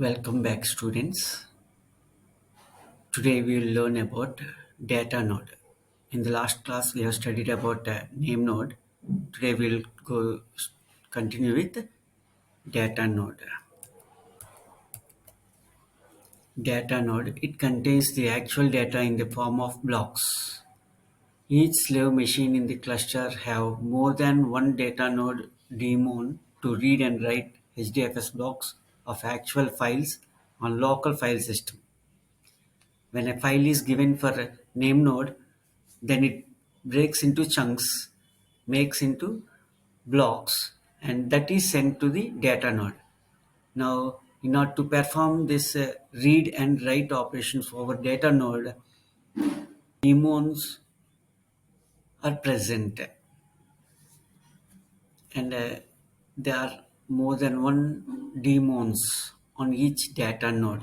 Welcome back, students. Today we will learn about data node. In the last class, we have studied about name node. Today we will continue with data node. Data node, it contains the actual data in the form of blocks. Each slave machine in the cluster have more than one data node daemon to read and write HDFS blocks of actual files on local file system. When a file is given for a name node, then it breaks into chunks, makes into blocks, and that is sent to the data node. Now, in order to perform this read and write operations over data node, daemons are present, and there are more than one daemons on each data node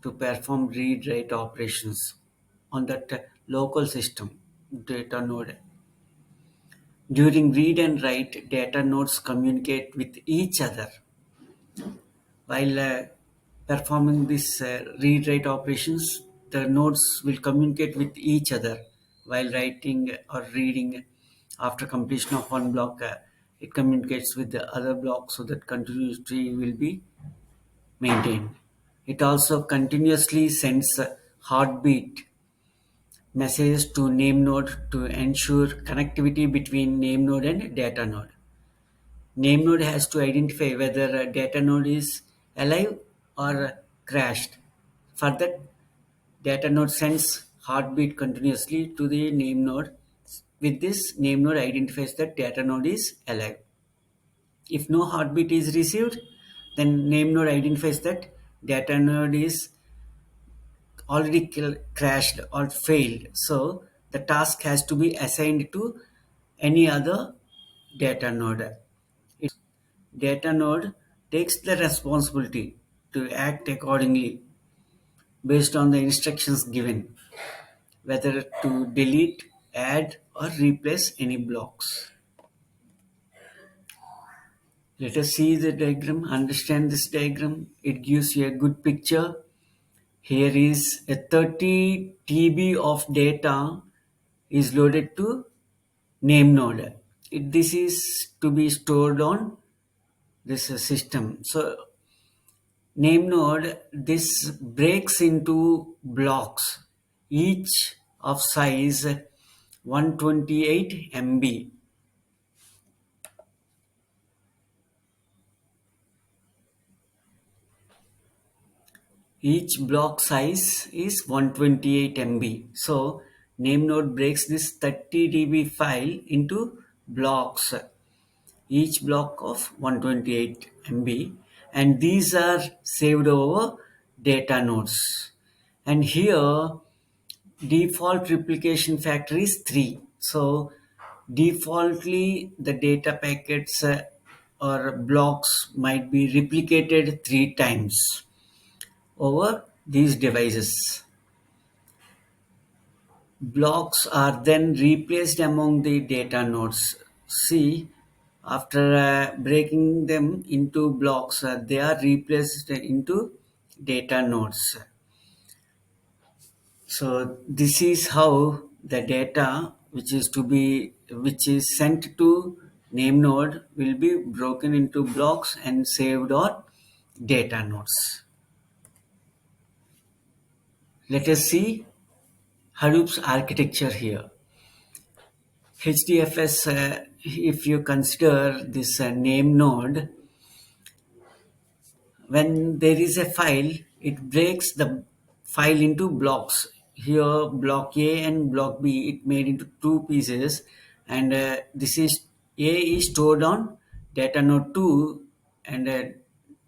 to perform read write operations on that local system data node. During read and write, data nodes communicate with each other. While performing these read-write operations, the nodes will communicate with each other while writing or reading. After completion of one block, it communicates with the other block so that continuity will be maintained. It also continuously sends heartbeat messages to name node to ensure connectivity between name node and data node. Name node has to identify whether a data node is alive or crashed. For that, data node sends heartbeat continuously to the name node. With this, name node identifies that data node is alive. If no heartbeat is received, then name node identifies that data node is already crashed or failed. So the task has to be assigned to any other data node. Data node takes the responsibility to act accordingly based on the instructions given, whether to delete, add, or replace any blocks. Let us see the diagram, understand this diagram. It gives you a good picture. Here is a 30 TB of data is loaded to name node. This is to be stored on this system. So name node, this breaks into blocks, each of size 128 MB. Each block size is 128 MB. So name node breaks this 30 DB file into blocks, each block of 128 MB, and these are saved over data nodes. And here default replication factor is 3. So defaultly the data packets or blocks might be replicated 3 times over these devices. Blocks are then replaced among the data nodes. See, after breaking them into blocks, they are replaced into data nodes. So this is how the data which is sent to name node will be broken into blocks and saved on data nodes. Let us see Hadoop's architecture here. HDFS, if you consider this name node, when there is a file, it breaks the file into blocks. Here, block A and block B, it made into two pieces, and this is A is stored on data node 2 and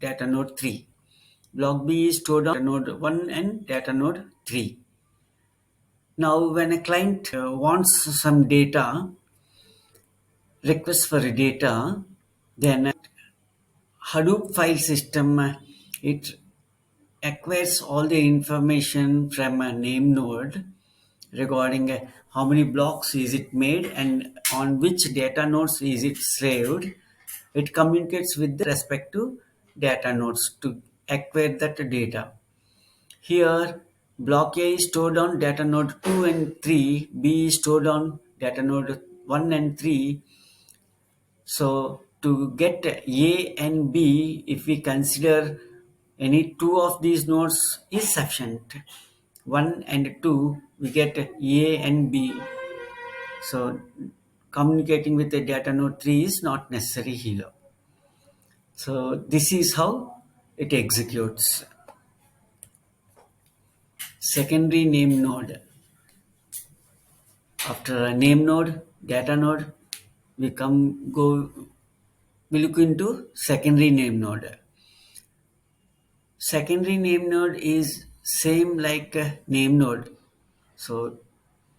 data node 3. Block B is stored on data node 1 and data node 3. Now, when a client wants some data, requests for data, then Hadoop file system it acquires all the information from a name node regarding how many blocks is it made and on which data nodes is it saved. It communicates with the respective data nodes to acquire that data. Here, block A is stored on data node 2 and 3, B is stored on data node 1 and 3. So, to get A and B, if we consider any two of these nodes is sufficient. 1 and 2, we get A and B. So, communicating with the data node 3 is not necessary here. So, this is how it executes. Secondary name node. After a name node, data node, we look into secondary name node. Secondary name node is same like a name node. So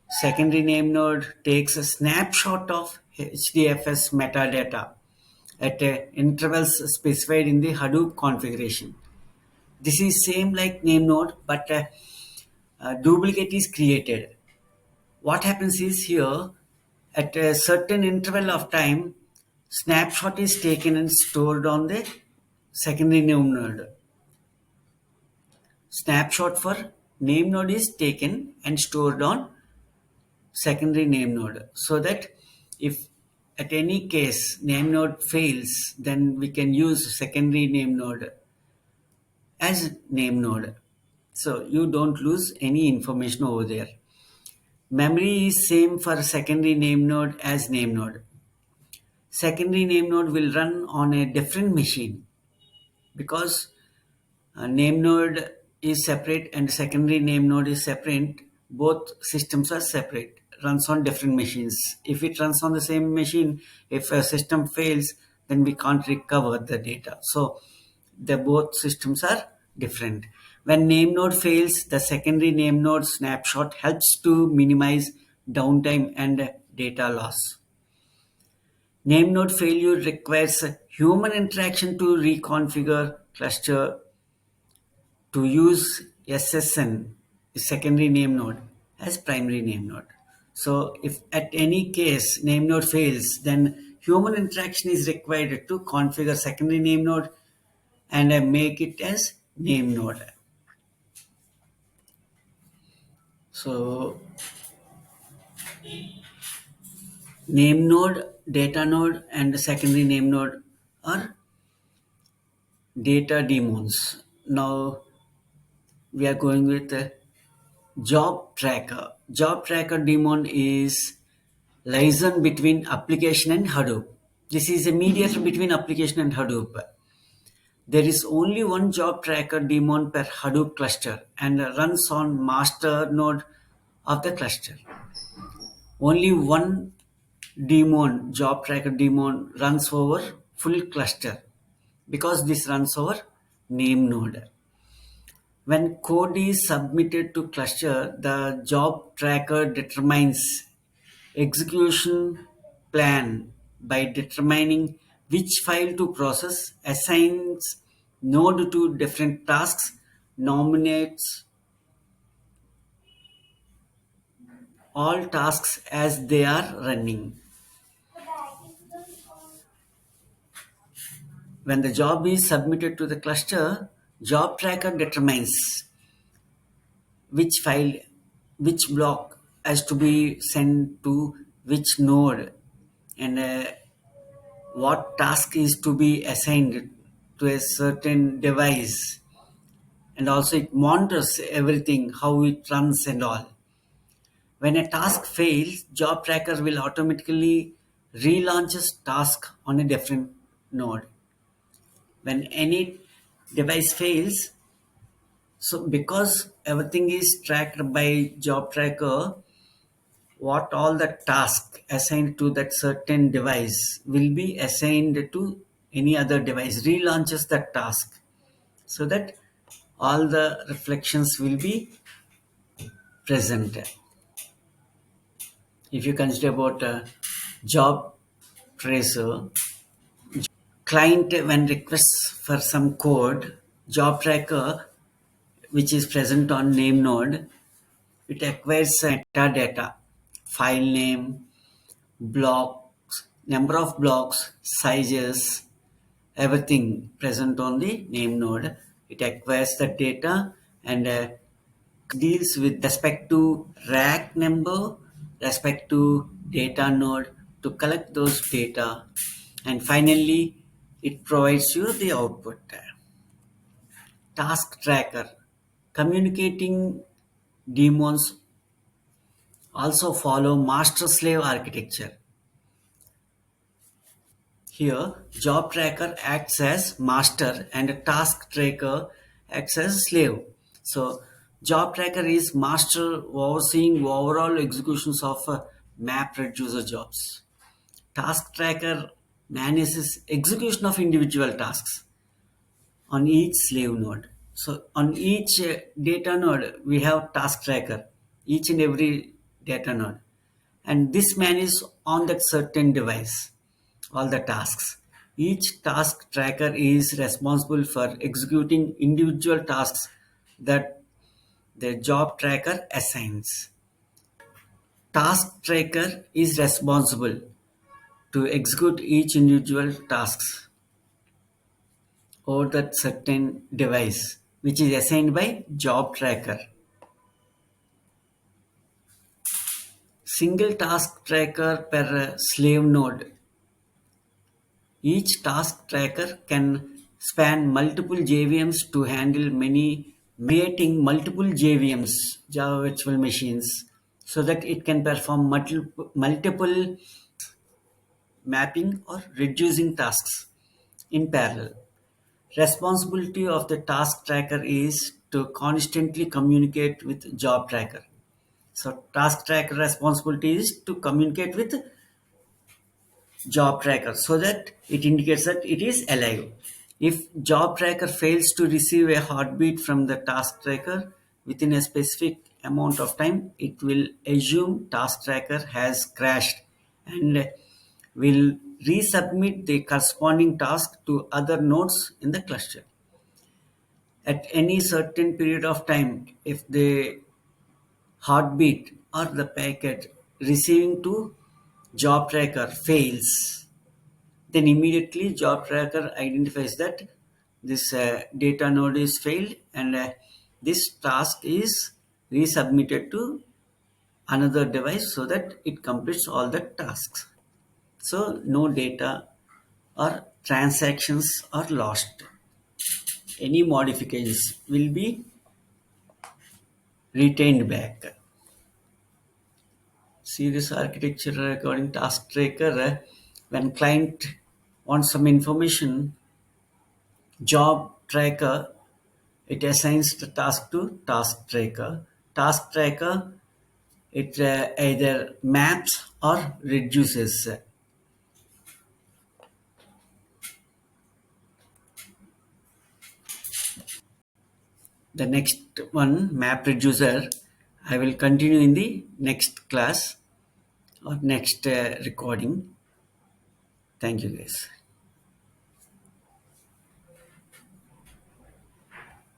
secondary name node takes a snapshot of HDFS metadata at intervals specified in the Hadoop configuration. This is same like name node, but a duplicate is created. What happens is here, at a certain interval of time, snapshot is taken and stored on the secondary name node. Snapshot for name node is taken and stored on secondary name node, so that if at any case name node fails, then we can use secondary name node as name node. So you don't lose any information over there. Memory is same for secondary name node as name node. Secondary name node will run on a different machine because name node is separate and secondary name node is separate. Both systems are separate, runs on different machines. If it runs on the same machine, if a system fails, then we can't recover the data. So the both systems are different. When name node fails, the secondary name node snapshot helps to minimize downtime and data loss. Name node failure requires human interaction to reconfigure cluster to use SSN, secondary name node, as primary name node. So if at any case name node fails, then human interaction is required to configure secondary name node and make it as name node. So name node, data node, and secondary name node are data daemons. Now we are going with job tracker. Job tracker daemon is liaison between application and Hadoop. This is a mediator between application and Hadoop. There is only one job tracker daemon per Hadoop cluster and runs on master node of the cluster. Only one daemon, job tracker daemon, runs over full cluster because this runs over name node. When code is submitted to cluster, the job tracker determines execution plan by determining which file to process, assigns node to different tasks, nominates all tasks as they are running. When the job is submitted to the cluster, job tracker determines which file, which block has to be sent to which node, and what task is to be assigned to a certain device, and also it monitors everything, how it runs and all. When a task fails, job tracker will automatically relaunches task on a different node. When any device fails, so because everything is tracked by job tracker, what all the task assigned to that certain device will be assigned to any other device, relaunches that task, so that all the reflections will be present. If you consider about job tracer, client when requests for some code, job tracker which is present on name node, it acquires metadata, file name, blocks, number of blocks, sizes, everything present on the name node. It acquires the data and deals with respect to rack number, respect to data node to collect those data, and finally it provides you the output. Task tracker. Communicating daemons also follow master slave architecture. Here, job tracker acts as master and a task tracker acts as slave. So, job tracker is master overseeing overall executions of map reducer jobs. Task tracker manages execution of individual tasks on each slave node. So, on each data node, we have task tracker, each and every data node. And this manages on that certain device all the tasks. Each task tracker is responsible for executing individual tasks that the job tracker assigns. Task tracker is responsible to execute each individual tasks over that certain device which is assigned by job tracker. Single task tracker per slave node. Each task tracker can span multiple JVMs to handle many, creating multiple JVMs, Java Virtual Machines, so that it can perform multiple mapping or reducing tasks in parallel. Responsibility of the task tracker is to constantly communicate with job tracker. So task tracker responsibility is to communicate with job tracker so that it indicates that it is alive. If job tracker fails to receive a heartbeat from the task tracker within a specific amount of time, it will assume task tracker has crashed and will resubmit the corresponding task to other nodes in the cluster. At any certain period of time, if the heartbeat or the packet receiving to job tracker fails, then immediately job tracker identifies that this data node is failed and this task is resubmitted to another device so that it completes all the tasks. So no data or transactions are lost. Any modifications will be retained back. See this architecture regarding task tracker. When client wants some information, job tracker it assigns the task to task tracker. Task tracker it either maps or reduces. The next one, map reducer, I will continue in the next class or next recording. Thank you guys.